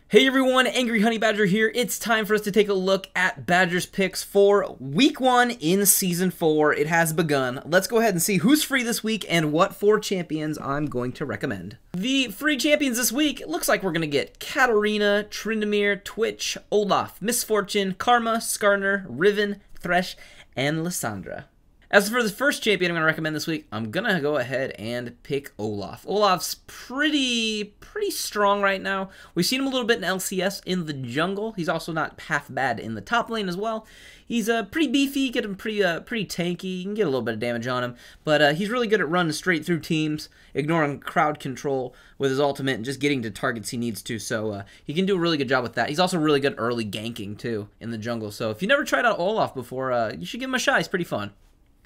Hey everyone, AngryHoneyBadger here. It's time for us to take a look at Badgers picks for week 1 in season 4. It has begun. Let's go ahead and see who's free this week and what 4 champions I'm going to recommend. The free champions this week, it looks like we're going to get Katarina, Tryndamere, Twitch, Olaf, Misfortune, Karma, Skarner, Riven, Thresh, and Lysandra. As for the first champion I'm going to recommend this week, I'm going to go ahead and pick Olaf. Olaf's pretty strong right now. We've seen him a little bit in LCS in the jungle. He's also not half bad in the top lane as well. He's pretty beefy, get him pretty tanky. You can get a little bit of damage on him, but he's really good at running straight through teams, ignoring crowd control with his ultimate, and just getting to targets he needs to, so he can do a really good job with that. He's also really good early ganking, too, in the jungle, so if you never tried out Olaf before, you should give him a shot. He's pretty fun.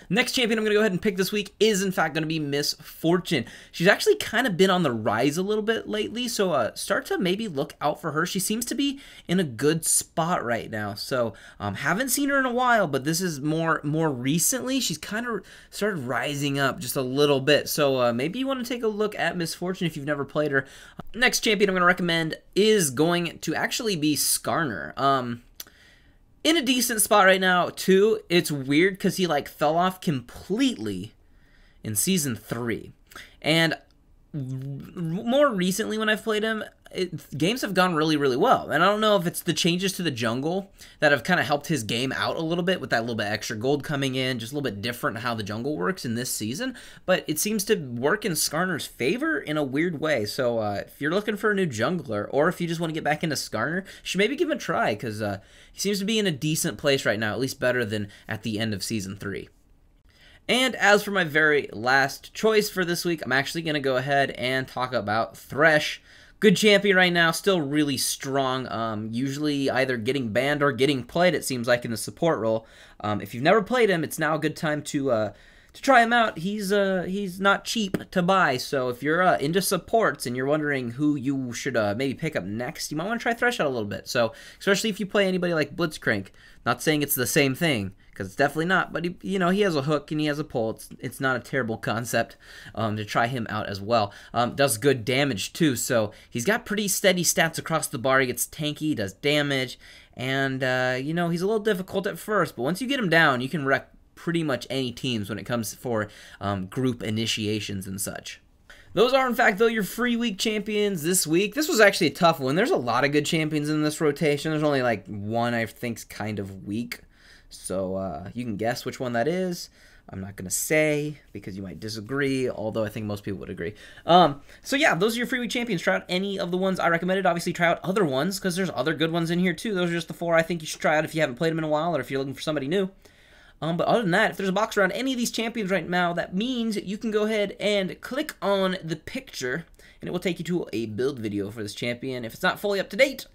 Next champion I'm going to go ahead and pick this week is, in fact, going to be Misfortune. She's actually kind of been on the rise a little bit lately, so start to maybe look out for her. She seems to be in a good spot right now, so haven't seen her in a while, but this is more recently. She's kind of started rising up just a little bit, so maybe you want to take a look at Misfortune if you've never played her. Next champion I'm going to recommend is going to actually be Skarner. In a decent spot right now, too. It's weird because he, fell off completely in Season 3. And more recently when I've played him, games have gone really well. And I don't know if it's the changes to the jungle that have kind of helped his game out a little bit with that little bit extra gold coming in, just a little bit different how the jungle works in this season. But it seems to work in Skarner's favor in a weird way. So if you're looking for a new jungler, or if you just want to get back into Skarner, you should maybe give him a try, because he seems to be in a decent place right now, at least better than at the end of Season 3. And as for my very last choice for this week, I'm actually going to go ahead and talk about Thresh. Good champion right now, still really strong, usually either getting banned or getting played, it seems like, in the support role. If you've never played him, it's now a good time to try him out. He's not cheap to buy, so if you're into supports and you're wondering who you should maybe pick up next, you might want to try Thresh out a little bit. So, especially if you play anybody like Blitzcrank. Not saying it's the same thing, because it's definitely not, but he has a hook and he has a pull. It's not a terrible concept to try him out as well. Does good damage too, so he's got pretty steady stats across the bar. He gets tanky, does damage, and he's a little difficult at first, but once you get him down, you can wreck pretty much any teams when it comes for group initiations and such. Those are, in fact, though, your free week champions this week. This was actually a tough one. There's a lot of good champions in this rotation. There's only one I think's kind of weak. So you can guess which one that is. I'm not going to say because you might disagree, although I think most people would agree. So yeah, those are your free week champions. Try out any of the ones I recommended. Obviously, try out other ones because there's other good ones in here too. Those are just the 4 I think you should try out if you haven't played them in a while or if you're looking for somebody new. But other than that, if there's a box around any of these champions right now, that means you can go ahead and click on the picture, and it will take you to a build video for this champion. If it's not fully up to date,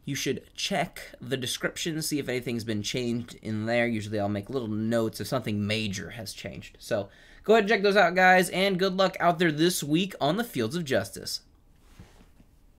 you should check the description, see if anything's been changed in there. Usually I'll make little notes if something major has changed. So go ahead and check those out, guys, and good luck out there this week on the Fields of Justice.